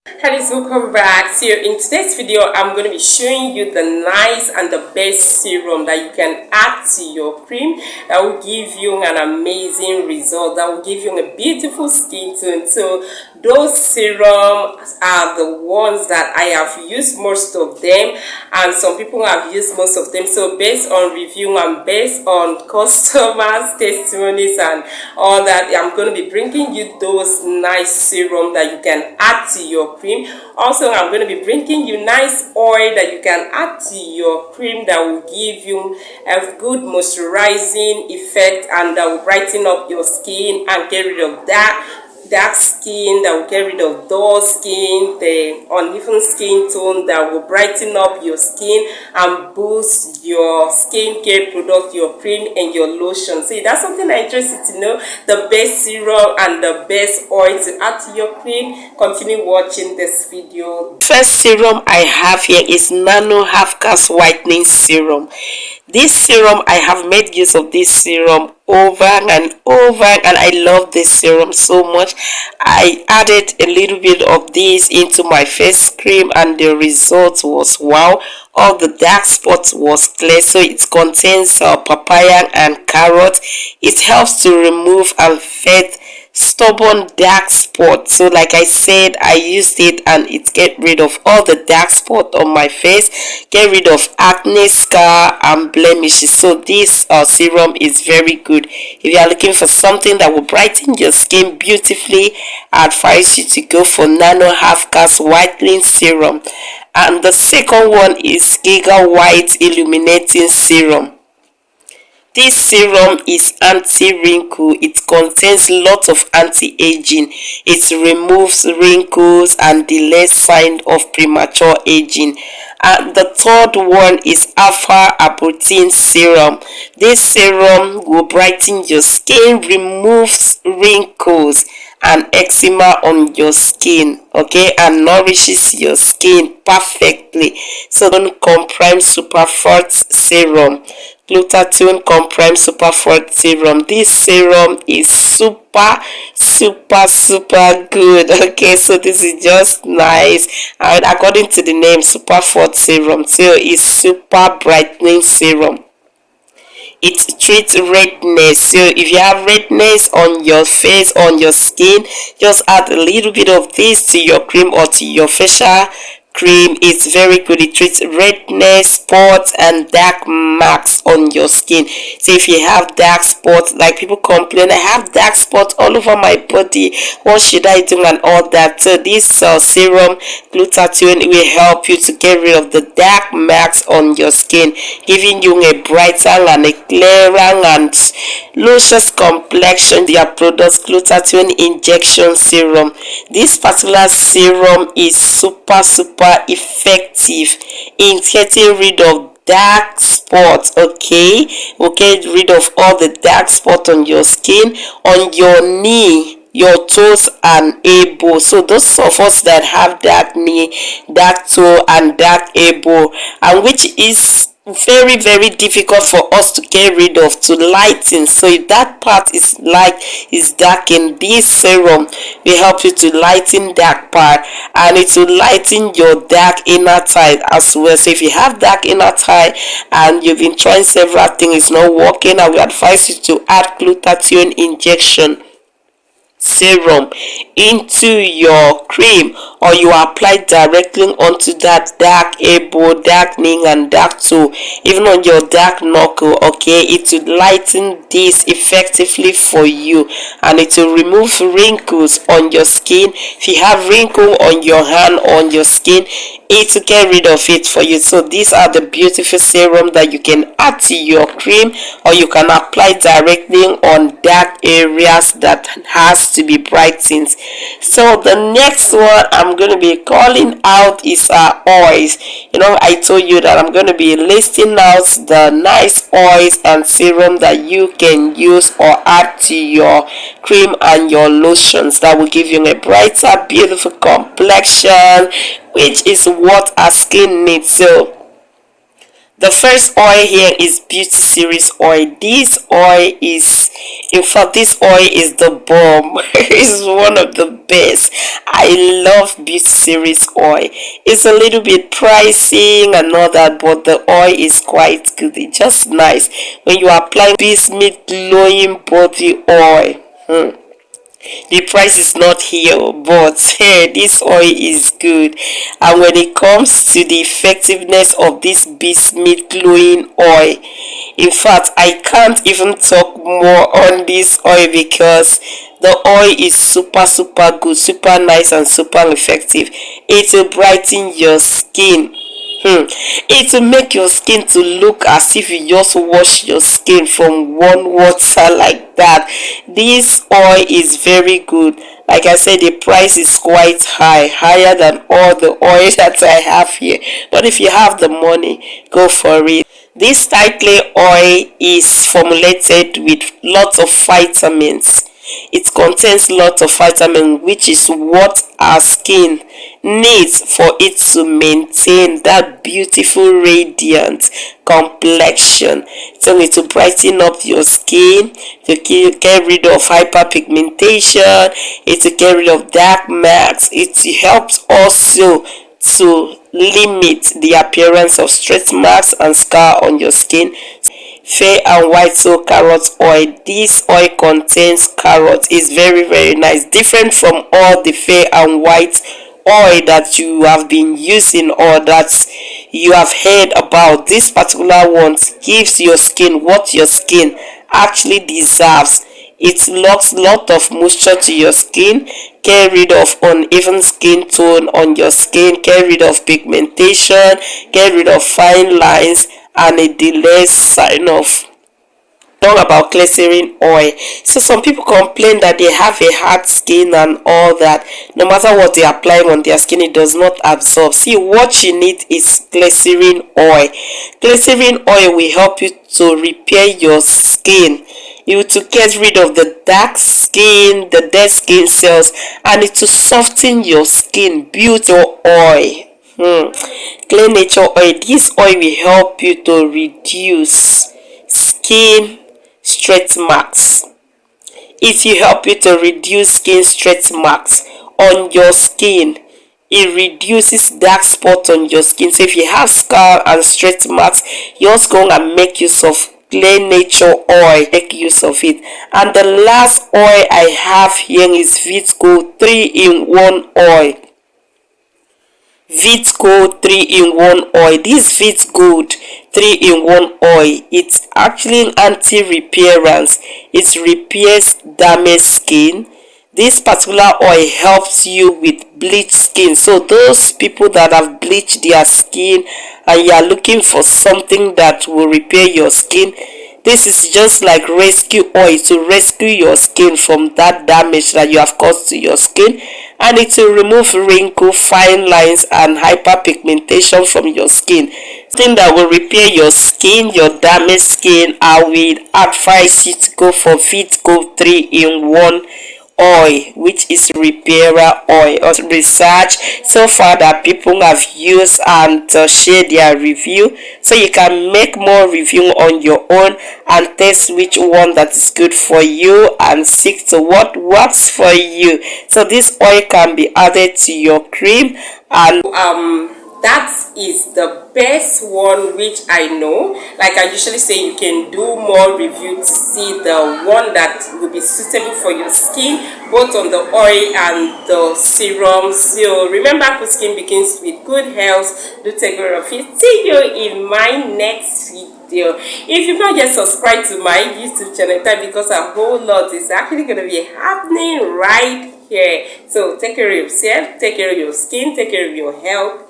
Hello, welcome back. So in today's video, I'm going to be showing you the nice and the best serum that you can add to your cream that will give you an amazing result, that will give you a beautiful skin tone. So those serums are the ones that I have used most of them, and some people have used most of them. So based on review and based on customers' testimonies and all that, I'm going to be bringing you those nice serum that you can add to your cream. Also, I'm going to be bringing you nice oil that you can add to your cream that will give you a good moisturizing effect and that will brighten up your skin and get rid of that dark skin, that will get rid of dull skin, the uneven skin tone, that will brighten up your skin and boost your skincare product, your cream and your lotion. So that's something I'm interested to know, the best serum and the best oil to add to your cream. Continue watching this video. First serum I have here is Nano Half Cast Whitening Serum. This serum, I have made use of this serum over and over, and I love this serum so much. I added a little bit of this into my face cream and the result was wow. All the dark spots was clear. So it contains papaya and carrot. It helps to remove and fade stubborn dark spots. So like I said, I used it and it get rid of all the dark spot on my face, get rid of acne, scar and blemishes. So this serum is very good. If you are looking for something that will brighten your skin beautifully, I advise you to go for Nano Half Cast Whitening Serum. And the second one is Giga White Illuminating Serum. This serum is anti-wrinkle. It contains lots of anti-aging. It removes wrinkles and delays signs of premature aging. And the third one is Alpha Protein Serum. This serum will brighten your skin, removes wrinkles and eczema on your skin, okay, and nourishes your skin perfectly. So don't Comprime Super Forte Serum. Glutathione Comprime Super Forte Serum. This serum is super good. Okay, so this is just nice, and according to the name, Super Forte Serum, so it's super brightening serum. It treats redness. So if you have redness on your face, on your skin, just add a little bit of this to your cream or to your facial cream. It's very good. It treats redness, spots and dark marks on your skin. So if you have dark spots, like people complain, I have dark spots all over my body, what should I do and all that. So this serum glutathione will help you to get rid of the dark marks on your skin, giving you a brighter and a clearer and luscious complexion. Their products, glutathione injection serum. This particular serum is super effective in getting rid of dark spots. Okay, we'll get rid of all the dark spots on your skin, on your knee, your toes and elbow. So those of us that have dark knee, dark toe and dark elbow, and which is very difficult for us to get rid of, to lighten. So if that part is darkened, this serum will help you to lighten that part, and it will lighten your dark inner thigh as well. So if you have dark inner thigh and you've been trying several things, it's not working, I will advise you to add glutathione injection serum into your cream, or you apply directly onto that dark elbow, dark knee and dark toe, even on your dark knuckle. Okay, it will lighten this effectively for you, and it will remove wrinkles on your skin. If you have wrinkle on your hand or on your skin, it will get rid of it for you. So these are the beautiful serum that you can add to your cream, or you can apply directly on dark areas that has to be brightened. So the next one I'm going to be calling out is oils. I told you that I'm going to be listing out the nice oils and serum that you can use or add to your cream and your lotions that will give you a brighter, beautiful complexion, which is what our skin needs. So The first oil here is Beauty Series oil. This oil is, in fact, this oil is the bomb. It's one of the best. I love Beauty Series oil. It's a little bit pricey and all that, but the oil is quite good. It's just nice when you apply Bismuth glowing body oil. The price is not here, but hey, this oil is good. And when it comes to the effectiveness of this bismuth glowing oil, in fact, I can't even talk more on this oil because the oil is super good, super nice and super effective. It will brighten your skin. It will make your skin to look as if you just wash your skin from one water like that. This oil is very good. Like I said, the price is quite high, higher than all the oil that I have here. But if you have the money, go for it. This tightly oil is formulated with lots of vitamins. It contains lots of vitamin, which is what our skin needs for it to maintain that beautiful radiant complexion. So it will brighten up your skin, to get rid of hyperpigmentation, it will get rid of dark marks. It helps also to limit the appearance of stretch marks and scar on your skin. Fair and white soul carrot oil. This oil contains carrot. It's very nice, different from all the fair and white oil that you have been using or that you have heard about. This particular one gives your skin what your skin actually deserves. It locks a lot of moisture to your skin, get rid of uneven skin tone on your skin, get rid of pigmentation, get rid of fine lines, and it delays sign of. Talk about glycerin oil. So some people complain that they have a hard skin and all that. No matter what they are applying on their skin, it does not absorb. See, what you need is glycerin oil. Glycerin oil will help you to repair your skin. You to get rid of the dark skin, the dead skin cells, and it will soften your skin. Beauty oil. Clean nature oil. This oil will help you to reduce skin stretch marks. It will help you to reduce skin stretch marks on your skin. It reduces dark spot on your skin. So if you have scar and stretch marks, you're just going to make use of Clean Nature oil. Make use of it. And the last oil I have here is Vitco 3-in-1 oil. Vitco 3-in-1 oil. This Vitco 3-in-1 oil, it's actually an anti-repairance. It repairs damaged skin. This particular oil helps you with bleached skin. So those people that have bleached their skin and you are looking for something that will repair your skin, this is just like rescue oil to rescue your skin from that damage that you have caused to your skin, and it will remove wrinkle, fine lines and hyperpigmentation from your skin. Something that will repair your skin, your damaged skin. I will advise you to go for Vitco 3-in-1 oil, which is repairer oil. Research so far that people have used and share their review, so you can make more review on your own and test which one that is good for you and stick to what works for you. So this oil can be added to your cream, and that is the best one which I know. Like I usually say, you can do more review to see the one that will be suitable for your skin, both on the oil and the serum. So remember, good skin begins with good health. Do take care of it. See you in my next video. If you've not yet subscribed to my YouTube channel, because a whole lot is actually going to be happening right here. So take care of yourself, take care of your skin, take care of your health.